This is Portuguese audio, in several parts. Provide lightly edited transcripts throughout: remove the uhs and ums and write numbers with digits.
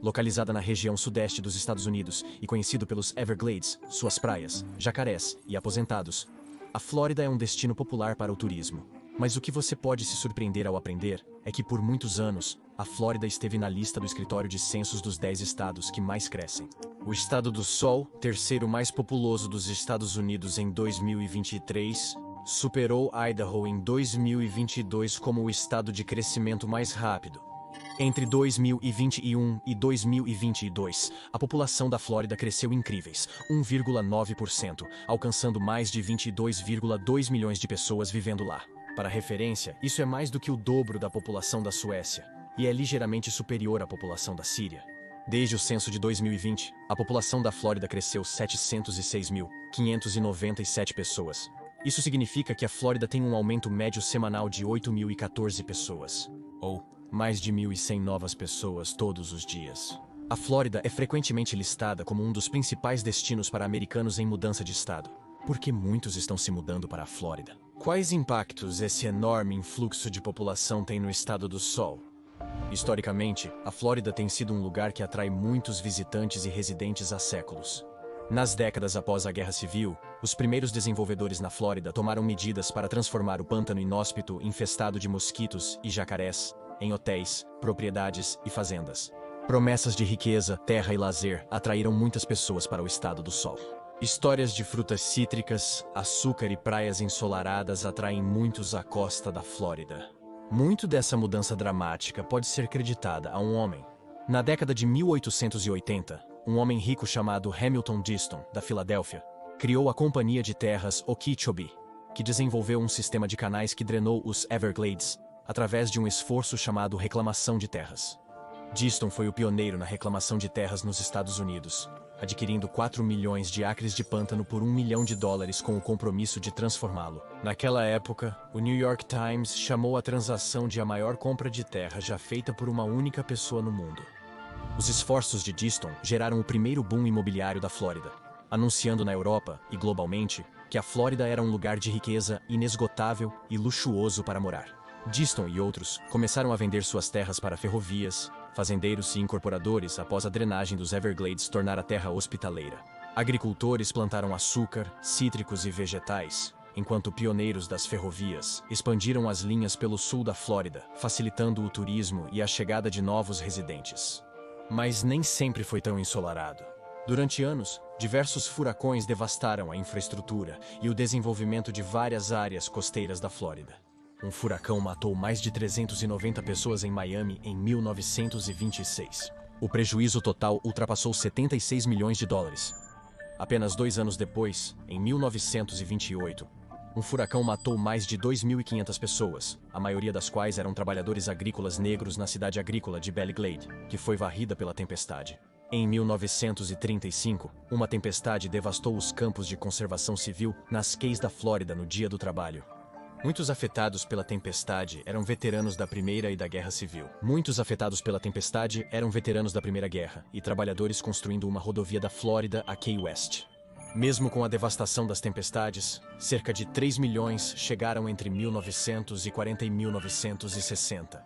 localizada na região sudeste dos Estados Unidos e conhecido pelos Everglades, suas praias, jacarés e aposentados. A Flórida é um destino popular para o turismo. Mas o que você pode se surpreender ao aprender é que por muitos anos, a Flórida esteve na lista do escritório de censos dos 10 estados que mais crescem. O Estado do Sol, terceiro mais populoso dos Estados Unidos em 2023, superou Idaho em 2022 como o estado de crescimento mais rápido. Entre 2021 e 2022, a população da Flórida cresceu incríveis, 1,9%, alcançando mais de 22,2 milhões de pessoas vivendo lá. Para referência, isso é mais do que o dobro da população da Suécia, e é ligeiramente superior à população da Síria. Desde o censo de 2020, a população da Flórida cresceu 706.597 pessoas. Isso significa que a Flórida tem um aumento médio semanal de 8.014 pessoas, ou mais de 1.100 novas pessoas todos os dias. A Flórida é frequentemente listada como um dos principais destinos para americanos em mudança de estado. Por que muitos estão se mudando para a Flórida? Quais impactos esse enorme influxo de população tem no Estado do Sol? Historicamente, a Flórida tem sido um lugar que atrai muitos visitantes e residentes há séculos. Nas décadas após a Guerra Civil, os primeiros desenvolvedores na Flórida tomaram medidas para transformar o pântano inóspito infestado de mosquitos e jacarés em hotéis, propriedades e fazendas. Promessas de riqueza, terra e lazer atraíram muitas pessoas para o Estado do Sol. Histórias de frutas cítricas, açúcar e praias ensolaradas atraem muitos à costa da Flórida. Muito dessa mudança dramática pode ser creditada a um homem. Na década de 1880, um homem rico chamado Hamilton Diston, da Filadélfia, criou a Companhia de Terras Okeechobee, que desenvolveu um sistema de canais que drenou os Everglades através de um esforço chamado reclamação de terras. Diston foi o pioneiro na reclamação de terras nos Estados Unidos, adquirindo 4 milhões de acres de pântano por $1 milhão com o compromisso de transformá-lo. Naquela época, o New York Times chamou a transação de a maior compra de terra já feita por uma única pessoa no mundo. Os esforços de Diston geraram o primeiro boom imobiliário da Flórida, anunciando na Europa e globalmente que a Flórida era um lugar de riqueza inesgotável e luxuoso para morar. Diston e outros começaram a vender suas terras para ferrovias, fazendeiros e incorporadores após a drenagem dos Everglades tornar a terra hospitaleira. Agricultores plantaram açúcar, cítricos e vegetais, enquanto pioneiros das ferrovias expandiram as linhas pelo sul da Flórida, facilitando o turismo e a chegada de novos residentes. Mas nem sempre foi tão ensolarado. Durante anos, diversos furacões devastaram a infraestrutura e o desenvolvimento de várias áreas costeiras da Flórida. Um furacão matou mais de 390 pessoas em Miami em 1926. O prejuízo total ultrapassou $76 milhões. Apenas 2 anos depois, em 1928, um furacão matou mais de 2.500 pessoas, a maioria das quais eram trabalhadores agrícolas negros na cidade agrícola de Belle Glade, que foi varrida pela tempestade. Em 1935, uma tempestade devastou os campos de conservação civil nas Keys da Flórida no Dia do Trabalho. Muitos afetados pela tempestade eram veteranos da Primeira e da Guerra Civil. Muitos afetados pela tempestade eram veteranos da Primeira Guerra e trabalhadores construindo uma rodovia da Flórida a Key West. Mesmo com a devastação das tempestades, cerca de 3 milhões chegaram entre 1940 e 1960.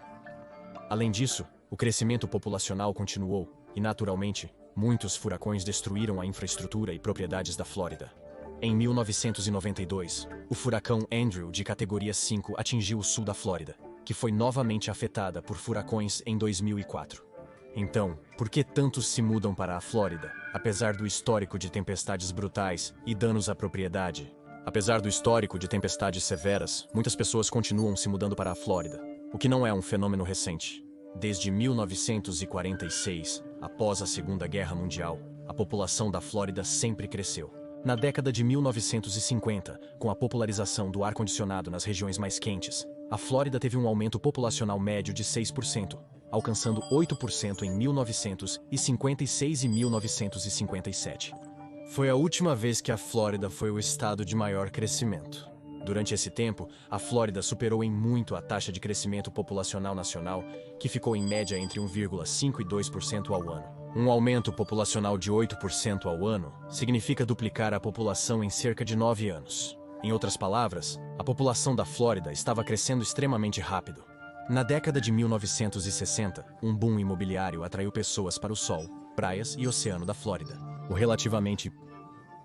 Além disso, o crescimento populacional continuou e, naturalmente, muitos furacões destruíram a infraestrutura e propriedades da Flórida. Em 1992, o furacão Andrew de categoria 5 atingiu o sul da Flórida, que foi novamente afetada por furacões em 2004. Então, por que tantos se mudam para a Flórida, apesar do histórico de tempestades brutais e danos à propriedade? Apesar do histórico de tempestades severas, muitas pessoas continuam se mudando para a Flórida, o que não é um fenômeno recente. Desde 1946, após a Segunda Guerra Mundial, a população da Flórida sempre cresceu. Na década de 1950, com a popularização do ar-condicionado nas regiões mais quentes, a Flórida teve um aumento populacional médio de 6%, alcançando 8% em 1956 e 1957. Foi a última vez que a Flórida foi o estado de maior crescimento. Durante esse tempo, a Flórida superou em muito a taxa de crescimento populacional nacional, que ficou em média entre 1,5% e 2% ao ano. Um aumento populacional de 8% ao ano significa duplicar a população em cerca de 9 anos. Em outras palavras, a população da Flórida estava crescendo extremamente rápido. Na década de 1960, um boom imobiliário atraiu pessoas para o sol, praias e oceano da Flórida. O relativamente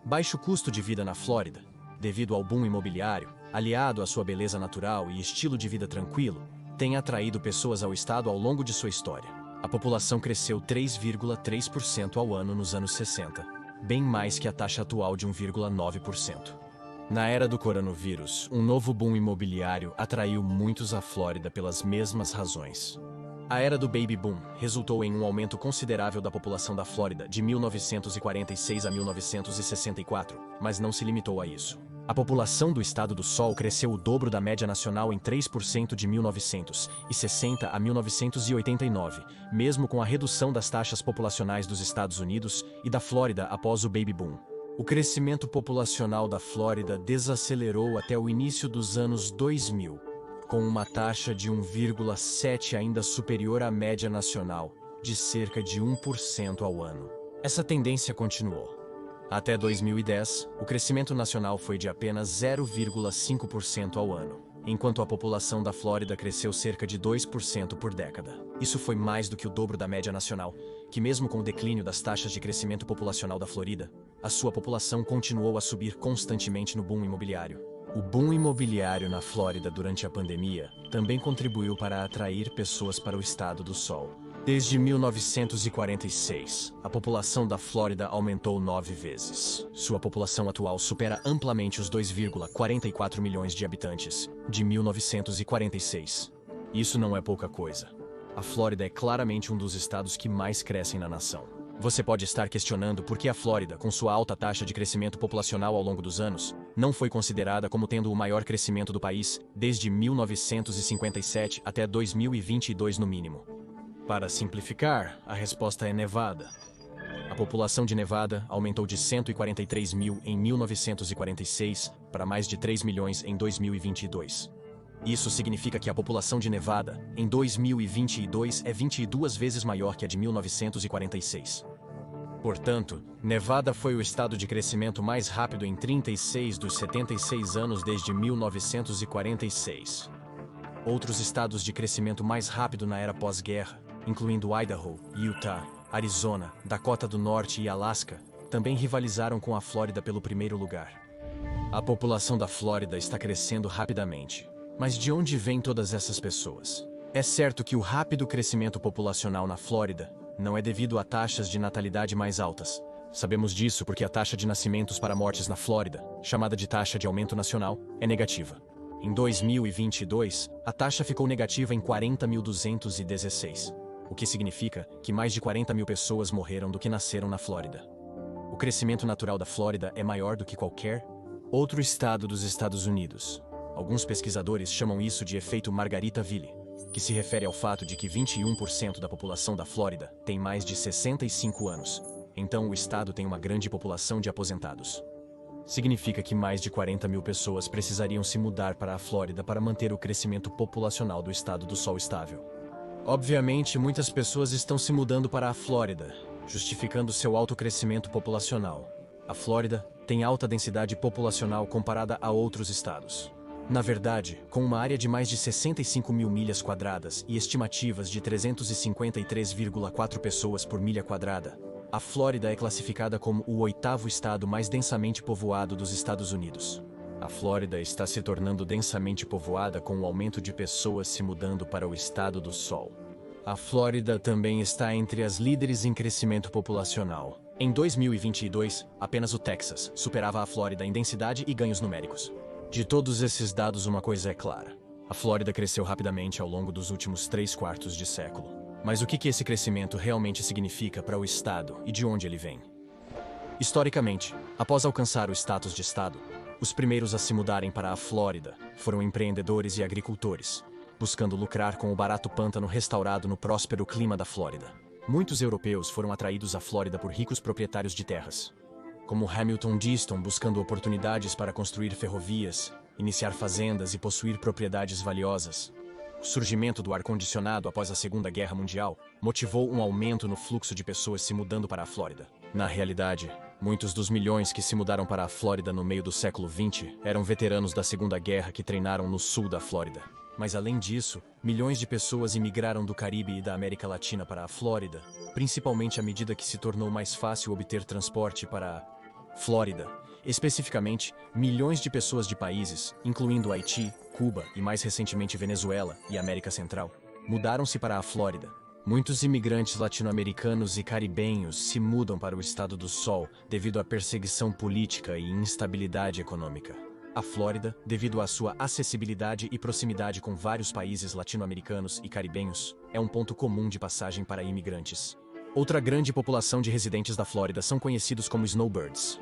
baixo custo de vida na Flórida, devido ao boom imobiliário, aliado à sua beleza natural e estilo de vida tranquilo, tem atraído pessoas ao estado ao longo de sua história. A população cresceu 3,3% ao ano nos anos 60, bem mais que a taxa atual de 1,9%. Na era do coronavírus, um novo boom imobiliário atraiu muitos à Flórida pelas mesmas razões. A era do Baby Boom resultou em um aumento considerável da população da Flórida de 1946 a 1964, mas não se limitou a isso. A população do Estado do Sol cresceu o dobro da média nacional em 3% de 1960 a 1989, mesmo com a redução das taxas populacionais dos Estados Unidos e da Flórida após o Baby Boom. O crescimento populacional da Flórida desacelerou até o início dos anos 2000, com uma taxa de 1,7 ainda superior à média nacional, de cerca de 1% ao ano. Essa tendência continuou. Até 2010, o crescimento nacional foi de apenas 0,5% ao ano, enquanto a população da Flórida cresceu cerca de 2% por década. Isso foi mais do que o dobro da média nacional, que mesmo com o declínio das taxas de crescimento populacional da Flórida, a sua população continuou a subir constantemente no boom imobiliário. O boom imobiliário na Flórida durante a pandemia também contribuiu para atrair pessoas para o Estado do Sol. Desde 1946, a população da Flórida aumentou 9 vezes. Sua população atual supera amplamente os 2,44 milhões de habitantes de 1946. Isso não é pouca coisa. A Flórida é claramente um dos estados que mais crescem na nação. Você pode estar questionando por que a Flórida, com sua alta taxa de crescimento populacional ao longo dos anos, não foi considerada como tendo o maior crescimento do país desde 1957 até 2022 no mínimo. Para simplificar, a resposta é Nevada. A população de Nevada aumentou de 143 mil em 1946 para mais de 3 milhões em 2022. Isso significa que a população de Nevada, em 2022, é 22 vezes maior que a de 1946. Portanto, Nevada foi o estado de crescimento mais rápido em 36 dos 76 anos desde 1946. Outros estados de crescimento mais rápido na era pós-guerra, incluindo Idaho, Utah, Arizona, Dakota do Norte e Alasca, também rivalizaram com a Flórida pelo primeiro lugar. A população da Flórida está crescendo rapidamente. Mas de onde vêm todas essas pessoas? É certo que o rápido crescimento populacional na Flórida não é devido a taxas de natalidade mais altas. Sabemos disso porque a taxa de nascimentos para mortes na Flórida, chamada de taxa de aumento nacional, é negativa. Em 2022, a taxa ficou negativa em 40.216, o que significa que mais de 40 mil pessoas morreram do que nasceram na Flórida. O crescimento natural da Flórida é maior do que qualquer outro estado dos Estados Unidos. Alguns pesquisadores chamam isso de efeito Margaritaville, que se refere ao fato de que 21% da população da Flórida tem mais de 65 anos, então o estado tem uma grande população de aposentados. Significa que mais de 40 mil pessoas precisariam se mudar para a Flórida para manter o crescimento populacional do Estado do Sol estável. Obviamente, muitas pessoas estão se mudando para a Flórida, justificando seu alto crescimento populacional. A Flórida tem alta densidade populacional comparada a outros estados. Na verdade, com uma área de mais de 65 mil milhas quadradas e estimativas de 353,4 pessoas por milha quadrada, a Flórida é classificada como o 8º estado mais densamente povoado dos Estados Unidos. A Flórida está se tornando densamente povoada com o aumento de pessoas se mudando para o Estado do Sol. A Flórida também está entre as líderes em crescimento populacional. Em 2022, apenas o Texas superava a Flórida em densidade e ganhos numéricos. De todos esses dados, uma coisa é clara. A Flórida cresceu rapidamente ao longo dos últimos 3/4 de século. Mas o que esse crescimento realmente significa para o estado e de onde ele vem? Historicamente, após alcançar o status de estado, os primeiros a se mudarem para a Flórida foram empreendedores e agricultores, buscando lucrar com o barato pântano restaurado no próspero clima da Flórida. Muitos europeus foram atraídos à Flórida por ricos proprietários de terras, como Hamilton Deaston buscando oportunidades para construir ferrovias, iniciar fazendas e possuir propriedades valiosas. O surgimento do ar-condicionado após a Segunda Guerra Mundial motivou um aumento no fluxo de pessoas se mudando para a Flórida. Na realidade, muitos dos milhões que se mudaram para a Flórida no meio do século XX eram veteranos da Segunda Guerra que treinaram no sul da Flórida. Mas além disso, milhões de pessoas imigraram do Caribe e da América Latina para a Flórida, principalmente à medida que se tornou mais fácil obter transporte para a Flórida. Especificamente, milhões de pessoas de países, incluindo Haiti, Cuba e mais recentemente Venezuela e América Central, mudaram-se para a Flórida. Muitos imigrantes latino-americanos e caribenhos se mudam para o Estado do Sol devido à perseguição política e instabilidade econômica. A Flórida, devido à sua acessibilidade e proximidade com vários países latino-americanos e caribenhos, é um ponto comum de passagem para imigrantes. Outra grande população de residentes da Flórida são conhecidos como snowbirds.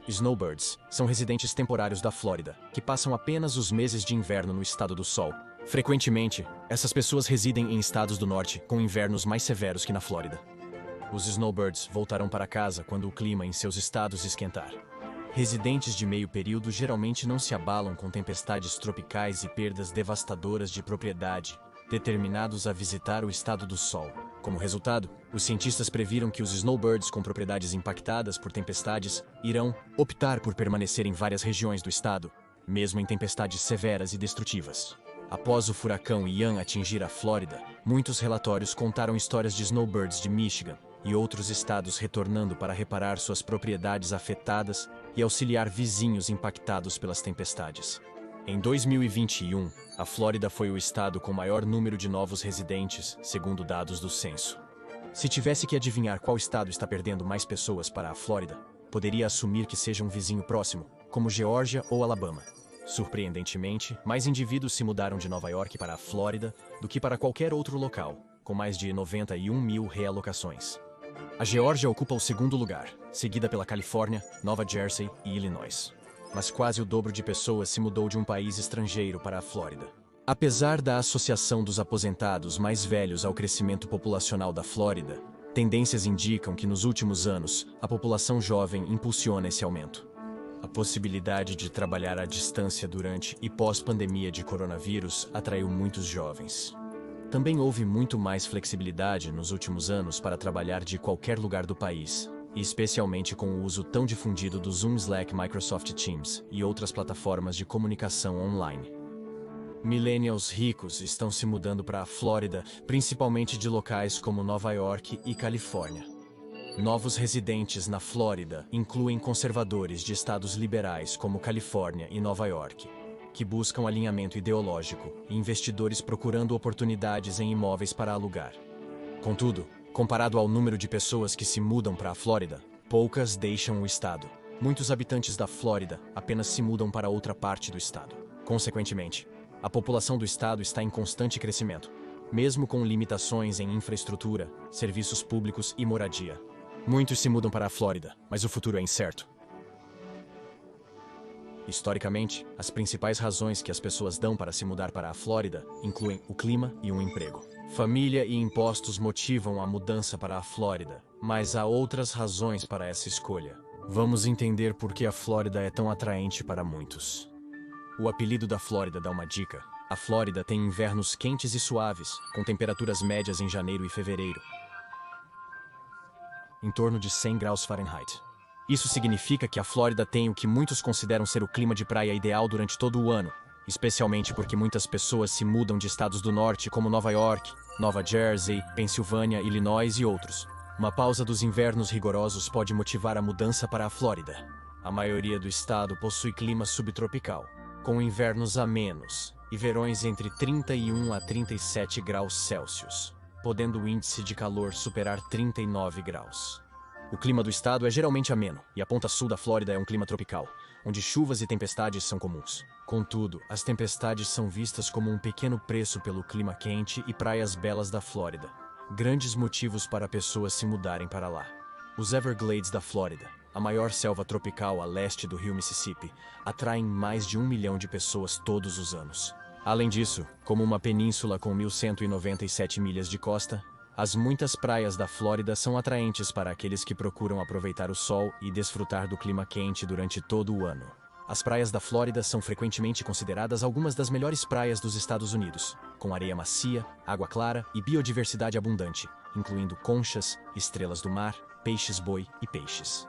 Snowbirds são residentes temporários da Flórida, que passam apenas os meses de inverno no Estado do Sol. Frequentemente, essas pessoas residem em estados do norte com invernos mais severos que na Flórida. Os snowbirds voltarão para casa quando o clima em seus estados esquentar. Residentes de meio período geralmente não se abalam com tempestades tropicais e perdas devastadoras de propriedade, determinados a visitar o Estado do Sol. Como resultado, os cientistas previram que os snowbirds com propriedades impactadas por tempestades irão optar por permanecer em várias regiões do estado, mesmo em tempestades severas e destrutivas. Após o furacão Ian atingir a Flórida, muitos relatórios contaram histórias de snowbirds de Michigan e outros estados retornando para reparar suas propriedades afetadas e auxiliar vizinhos impactados pelas tempestades. Em 2021, a Flórida foi o estado com maior número de novos residentes, segundo dados do censo. Se tivesse que adivinhar qual estado está perdendo mais pessoas para a Flórida, poderia assumir que seja um vizinho próximo, como Geórgia ou Alabama. Surpreendentemente, mais indivíduos se mudaram de Nova York para a Flórida do que para qualquer outro local, com mais de 91 mil realocações. A Geórgia ocupa o segundo lugar, seguida pela Califórnia, Nova Jersey e Illinois. Mas quase o dobro de pessoas se mudou de um país estrangeiro para a Flórida. Apesar da associação dos aposentados mais velhos ao crescimento populacional da Flórida, tendências indicam que nos últimos anos, a população jovem impulsiona esse aumento. A possibilidade de trabalhar à distância durante e pós-pandemia de coronavírus atraiu muitos jovens. Também houve muito mais flexibilidade nos últimos anos para trabalhar de qualquer lugar do país, e especialmente com o uso tão difundido do Zoom, Slack, Microsoft Teams e outras plataformas de comunicação online. Millennials ricos estão se mudando para a Flórida, principalmente de locais como Nova York e Califórnia. Novos residentes na Flórida incluem conservadores de estados liberais como Califórnia e Nova York, que buscam alinhamento ideológico, e investidores procurando oportunidades em imóveis para alugar. Contudo, comparado ao número de pessoas que se mudam para a Flórida, poucas deixam o estado. Muitos habitantes da Flórida apenas se mudam para outra parte do estado. Consequentemente, a população do estado está em constante crescimento, mesmo com limitações em infraestrutura, serviços públicos e moradia. Muitos se mudam para a Flórida, mas o futuro é incerto. Historicamente, as principais razões que as pessoas dão para se mudar para a Flórida incluem o clima e um emprego. Família e impostos motivam a mudança para a Flórida, mas há outras razões para essa escolha. Vamos entender por que a Flórida é tão atraente para muitos. O apelido da Flórida dá uma dica. A Flórida tem invernos quentes e suaves, com temperaturas médias em janeiro e fevereiro, em torno de 100 graus Fahrenheit. Isso significa que a Flórida tem o que muitos consideram ser o clima de praia ideal durante todo o ano, especialmente porque muitas pessoas se mudam de estados do norte como Nova York, Nova Jersey, Pensilvânia, Illinois e outros. Uma pausa dos invernos rigorosos pode motivar a mudança para a Flórida. A maioria do estado possui clima subtropical, com invernos amenos e verões entre 31 a 37 graus Celsius, podendo o índice de calor superar 39 graus. O clima do estado é geralmente ameno, e a ponta sul da Flórida é um clima tropical, onde chuvas e tempestades são comuns. Contudo, as tempestades são vistas como um pequeno preço pelo clima quente e praias belas da Flórida, grandes motivos para pessoas se mudarem para lá. Os Everglades da Flórida, a maior selva tropical a leste do rio Mississippi, atraem mais de 1 milhão de pessoas todos os anos. Além disso, como uma península com 1.197 milhas de costa, as muitas praias da Flórida são atraentes para aqueles que procuram aproveitar o sol e desfrutar do clima quente durante todo o ano. As praias da Flórida são frequentemente consideradas algumas das melhores praias dos Estados Unidos, com areia macia, água clara e biodiversidade abundante, incluindo conchas, estrelas do mar, peixes-boi e peixes.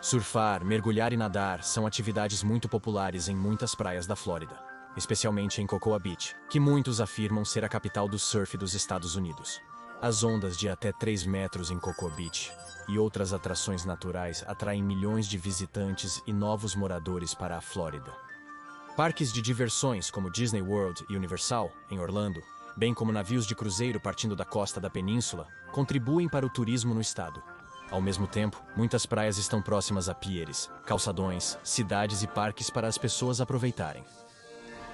Surfar, mergulhar e nadar são atividades muito populares em muitas praias da Flórida. especialmente em Cocoa Beach, que muitos afirmam ser a capital do surf dos Estados Unidos. As ondas de até 3 metros em Cocoa Beach e outras atrações naturais atraem milhões de visitantes e novos moradores para a Flórida. Parques de diversões como Disney World e Universal, em Orlando, bem como navios de cruzeiro partindo da costa da península, contribuem para o turismo no estado. Ao mesmo tempo, muitas praias estão próximas a piers, calçadões, cidades e parques para as pessoas aproveitarem.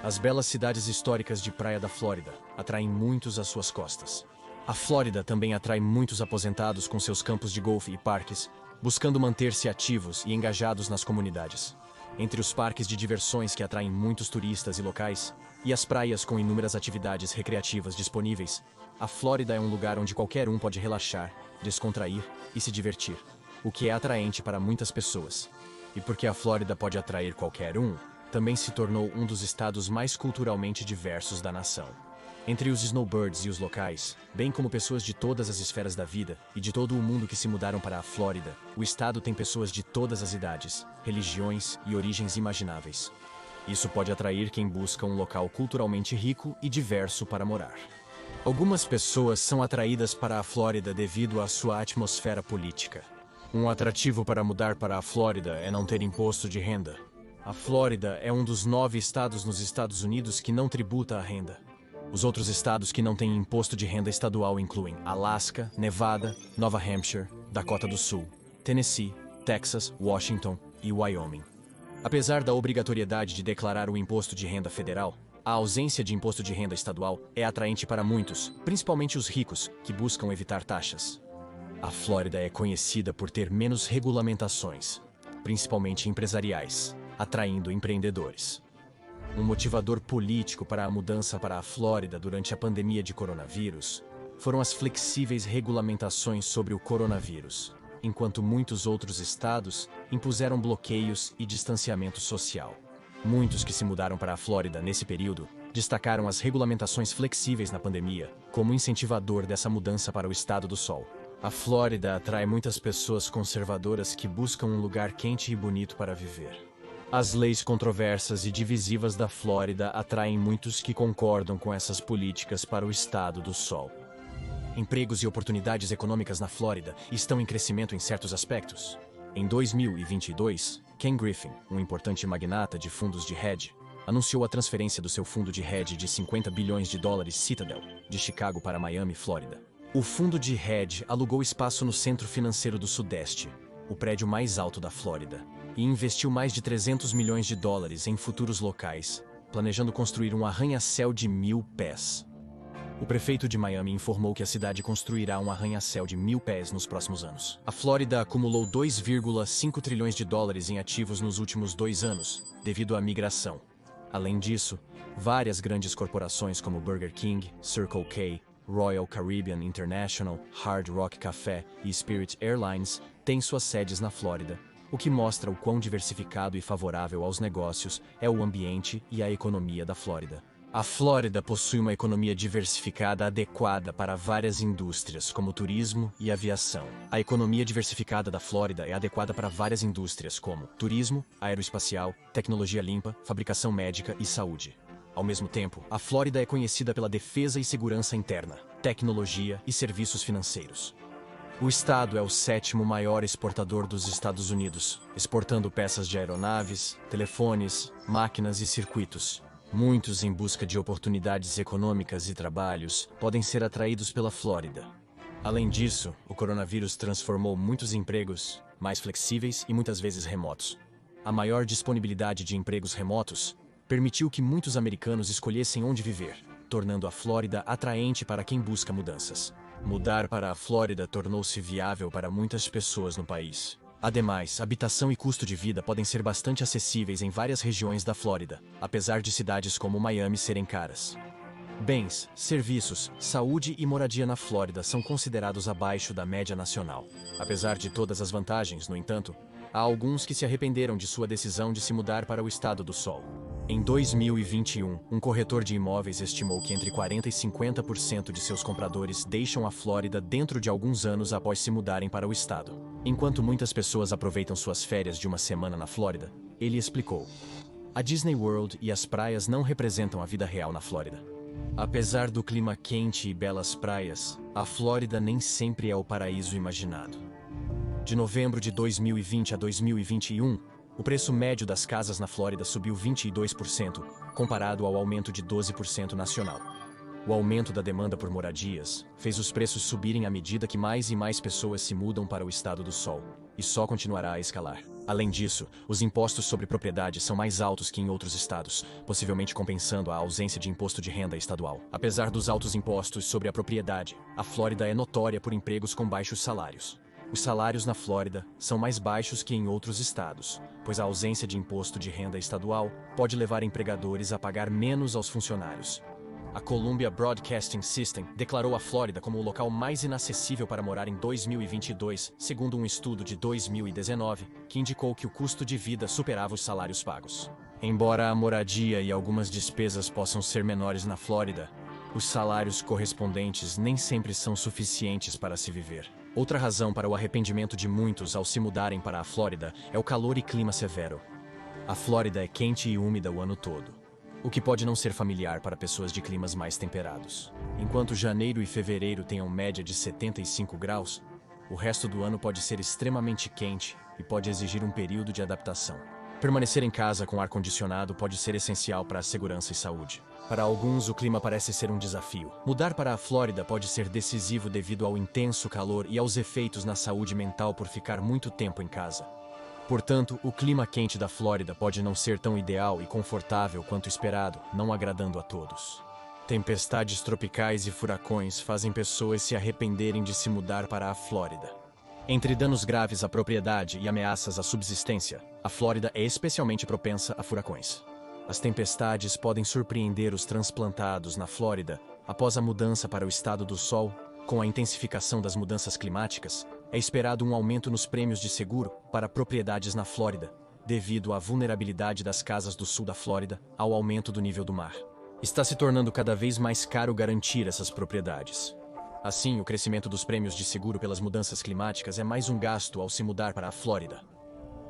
As belas cidades históricas de praia da Flórida atraem muitos às suas costas. A Flórida também atrai muitos aposentados com seus campos de golfe e parques, buscando manter-se ativos e engajados nas comunidades. Entre os parques de diversões que atraem muitos turistas e locais, e as praias com inúmeras atividades recreativas disponíveis, a Flórida é um lugar onde qualquer um pode relaxar, descontrair e se divertir, o que é atraente para muitas pessoas. E porque a Flórida pode atrair qualquer um, também se tornou um dos estados mais culturalmente diversos da nação. Entre os snowbirds e os locais, bem como pessoas de todas as esferas da vida e de todo o mundo que se mudaram para a Flórida, o estado tem pessoas de todas as idades, religiões e origens imagináveis. Isso pode atrair quem busca um local culturalmente rico e diverso para morar. Algumas pessoas são atraídas para a Flórida devido à sua atmosfera política. Um atrativo para mudar para a Flórida é não ter imposto de renda. A Flórida é um dos 9 estados nos Estados Unidos que não tributa a renda. Os outros estados que não têm imposto de renda estadual incluem Alaska, Nevada, Nova Hampshire, Dakota do Sul, Tennessee, Texas, Washington e Wyoming. Apesar da obrigatoriedade de declarar o imposto de renda federal, a ausência de imposto de renda estadual é atraente para muitos, principalmente os ricos, que buscam evitar taxas. A Flórida é conhecida por ter menos regulamentações, principalmente empresariais, atraindo empreendedores. Um motivador político para a mudança para a Flórida durante a pandemia de coronavírus foram as flexíveis regulamentações sobre o coronavírus, enquanto muitos outros estados impuseram bloqueios e distanciamento social. Muitos que se mudaram para a Flórida nesse período destacaram as regulamentações flexíveis na pandemia como incentivador dessa mudança para o estado do sol. A Flórida atrai muitas pessoas conservadoras que buscam um lugar quente e bonito para viver. As leis controversas e divisivas da Flórida atraem muitos que concordam com essas políticas para o estado do sol. Empregos e oportunidades econômicas na Flórida estão em crescimento em certos aspectos. Em 2022, Ken Griffin, um importante magnata de fundos de hedge, anunciou a transferência do seu fundo de hedge de $50 bilhões Citadel, de Chicago para Miami, Flórida. O fundo de hedge alugou espaço no Centro Financeiro do Sudeste, o prédio mais alto da Flórida, e investiu mais de $300 milhões em futuros locais, planejando construir um arranha-céu de 1.000 pés. O prefeito de Miami informou que a cidade construirá um arranha-céu de 1.000 pés nos próximos anos. A Flórida acumulou $2,5 trilhões em ativos nos últimos 2 anos, devido à migração. Além disso, várias grandes corporações como Burger King, Circle K, Royal Caribbean International, Hard Rock Café e Spirit Airlines têm suas sedes na Flórida, o que mostra o quão diversificado e favorável aos negócios é o ambiente e a economia da Flórida. A Flórida possui uma economia diversificada adequada para várias indústrias, como turismo e aviação. A economia diversificada da Flórida é adequada para várias indústrias, como turismo, aeroespacial, tecnologia limpa, fabricação médica e saúde. Ao mesmo tempo, a Flórida é conhecida pela defesa e segurança interna, tecnologia e serviços financeiros. O estado é o 7º maior exportador dos Estados Unidos, exportando peças de aeronaves, telefones, máquinas e circuitos. Muitos em busca de oportunidades econômicas e trabalhos podem ser atraídos pela Flórida. Além disso, o coronavírus transformou muitos empregos mais flexíveis e muitas vezes remotos. A maior disponibilidade de empregos remotos permitiu que muitos americanos escolhessem onde viver, tornando a Flórida atraente para quem busca mudanças. Mudar para a Flórida tornou-se viável para muitas pessoas no país. Ademais, habitação e custo de vida podem ser bastante acessíveis em várias regiões da Flórida, apesar de cidades como Miami serem caras. Bens, serviços, saúde e moradia na Flórida são considerados abaixo da média nacional. Apesar de todas as vantagens, no entanto, há alguns que se arrependeram de sua decisão de se mudar para o estado do sol. Em 2021, um corretor de imóveis estimou que entre 40% e 50% de seus compradores deixam a Flórida dentro de alguns anos após se mudarem para o estado. Enquanto muitas pessoas aproveitam suas férias de uma semana na Flórida, ele explicou: A Disney World e as praias não representam a vida real na Flórida. Apesar do clima quente e belas praias, a Flórida nem sempre é o paraíso imaginado. De novembro de 2020 a 2021, o preço médio das casas na Flórida subiu 22%, comparado ao aumento de 12% nacional. O aumento da demanda por moradias fez os preços subirem à medida que mais e mais pessoas se mudam para o estado do Sol, e só continuará a escalar. Além disso, os impostos sobre propriedade são mais altos que em outros estados, possivelmente compensando a ausência de imposto de renda estadual. Apesar dos altos impostos sobre a propriedade, a Flórida é notória por empregos com baixos salários. Os salários na Flórida são mais baixos que em outros estados, pois a ausência de imposto de renda estadual pode levar empregadores a pagar menos aos funcionários. A Columbia Broadcasting System declarou a Flórida como o local mais inacessível para morar em 2022, segundo um estudo de 2019, que indicou que o custo de vida superava os salários pagos. Embora a moradia e algumas despesas possam ser menores na Flórida, os salários correspondentes nem sempre são suficientes para se viver. Outra razão para o arrependimento de muitos ao se mudarem para a Flórida é o calor e clima severo. A Flórida é quente e úmida o ano todo, o que pode não ser familiar para pessoas de climas mais temperados. Enquanto janeiro e fevereiro tenham média de 75 graus, o resto do ano pode ser extremamente quente e pode exigir um período de adaptação. Permanecer em casa com ar-condicionado pode ser essencial para a segurança e saúde. Para alguns, o clima parece ser um desafio. Mudar para a Flórida pode ser decisivo devido ao intenso calor e aos efeitos na saúde mental por ficar muito tempo em casa. Portanto, o clima quente da Flórida pode não ser tão ideal e confortável quanto esperado, não agradando a todos. Tempestades tropicais e furacões fazem pessoas se arrependerem de se mudar para a Flórida. Entre danos graves à propriedade e ameaças à subsistência, a Flórida é especialmente propensa a furacões. As tempestades podem surpreender os transplantados na Flórida após a mudança para o estado do Sol. Com a intensificação das mudanças climáticas, é esperado um aumento nos prêmios de seguro para propriedades na Flórida, devido à vulnerabilidade das casas do sul da Flórida ao aumento do nível do mar. Está se tornando cada vez mais caro garantir essas propriedades. Assim, o crescimento dos prêmios de seguro pelas mudanças climáticas é mais um gasto ao se mudar para a Flórida.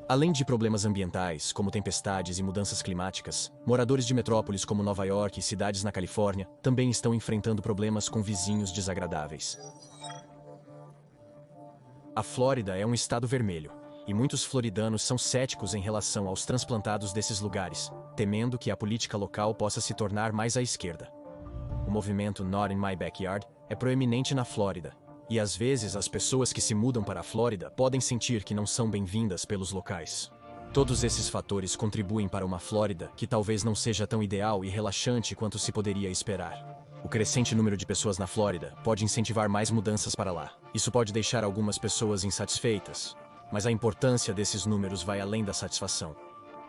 Além de problemas ambientais, como tempestades e mudanças climáticas, moradores de metrópoles como Nova York e cidades na Califórnia também estão enfrentando problemas com vizinhos desagradáveis. A Flórida é um estado vermelho, e muitos floridanos são céticos em relação aos transplantados desses lugares, temendo que a política local possa se tornar mais à esquerda. O movimento Not in My Backyard é proeminente na Flórida, e às vezes as pessoas que se mudam para a Flórida podem sentir que não são bem-vindas pelos locais. Todos esses fatores contribuem para uma Flórida que talvez não seja tão ideal e relaxante quanto se poderia esperar. O crescente número de pessoas na Flórida pode incentivar mais mudanças para lá. Isso pode deixar algumas pessoas insatisfeitas, mas a importância desses números vai além da satisfação.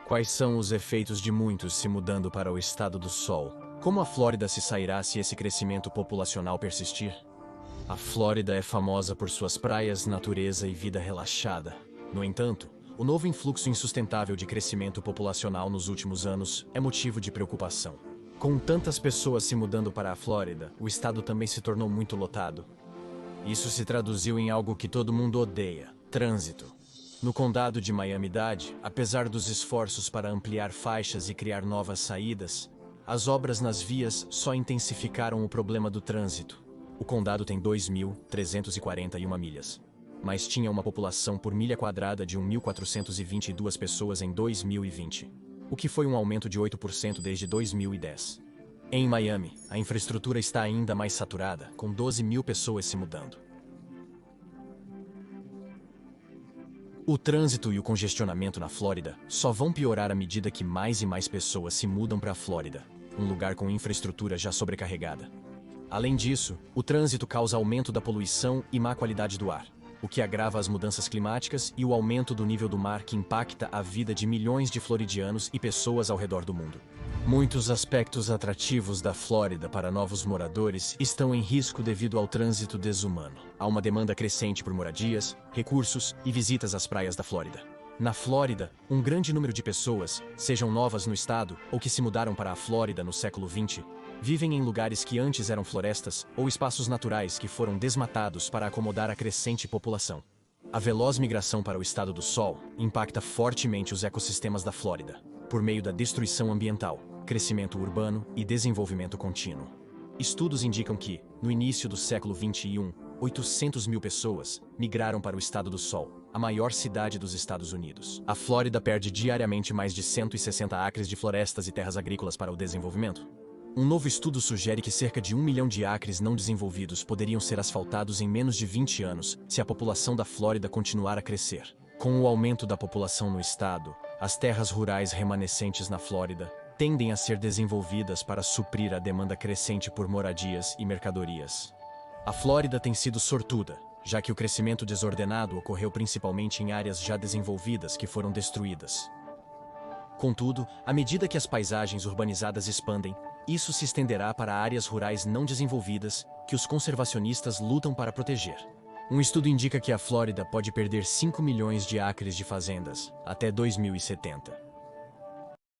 Quais são os efeitos de muitos se mudando para o estado do Sol? Como a Flórida se sairá se esse crescimento populacional persistir? A Flórida é famosa por suas praias, natureza e vida relaxada. No entanto, o novo influxo insustentável de crescimento populacional nos últimos anos é motivo de preocupação. Com tantas pessoas se mudando para a Flórida, o estado também se tornou muito lotado. Isso se traduziu em algo que todo mundo odeia: trânsito. No condado de Miami-Dade, apesar dos esforços para ampliar faixas e criar novas saídas, as obras nas vias só intensificaram o problema do trânsito. O condado tem 2.341 milhas, mas tinha uma população por milha quadrada de 1.422 pessoas em 2020, o que foi um aumento de 8% desde 2010. Em Miami, a infraestrutura está ainda mais saturada, com 12 mil pessoas se mudando. O trânsito e o congestionamento na Flórida só vão piorar à medida que mais e mais pessoas se mudam para a Flórida, um lugar com infraestrutura já sobrecarregada. Além disso, o trânsito causa aumento da poluição e má qualidade do ar, o que agrava as mudanças climáticas e o aumento do nível do mar que impacta a vida de milhões de floridianos e pessoas ao redor do mundo. Muitos aspectos atrativos da Flórida para novos moradores estão em risco devido ao trânsito desumano. Há uma demanda crescente por moradias, recursos e visitas às praias da Flórida. Na Flórida, um grande número de pessoas, sejam novas no estado ou que se mudaram para a Flórida no século XX, vivem em lugares que antes eram florestas ou espaços naturais que foram desmatados para acomodar a crescente população. A veloz migração para o estado do Sol impacta fortemente os ecossistemas da Flórida. por meio da destruição ambiental, crescimento urbano e desenvolvimento contínuo. Estudos indicam que, no início do século XXI, 800 mil pessoas migraram para o Estado do Sol, a maior cidade dos Estados Unidos. A Flórida perde diariamente mais de 160 acres de florestas e terras agrícolas para o desenvolvimento. Um novo estudo sugere que cerca de 1 milhão de acres não desenvolvidos poderiam ser asfaltados em menos de 20 anos se a população da Flórida continuar a crescer. Com o aumento da população no estado, as terras rurais remanescentes na Flórida tendem a ser desenvolvidas para suprir a demanda crescente por moradias e mercadorias. A Flórida tem sido sortuda, já que o crescimento desordenado ocorreu principalmente em áreas já desenvolvidas que foram destruídas. Contudo, à medida que as paisagens urbanizadas expandem, isso se estenderá para áreas rurais não desenvolvidas que os conservacionistas lutam para proteger. Um estudo indica que a Flórida pode perder 5 milhões de acres de fazendas até 2070.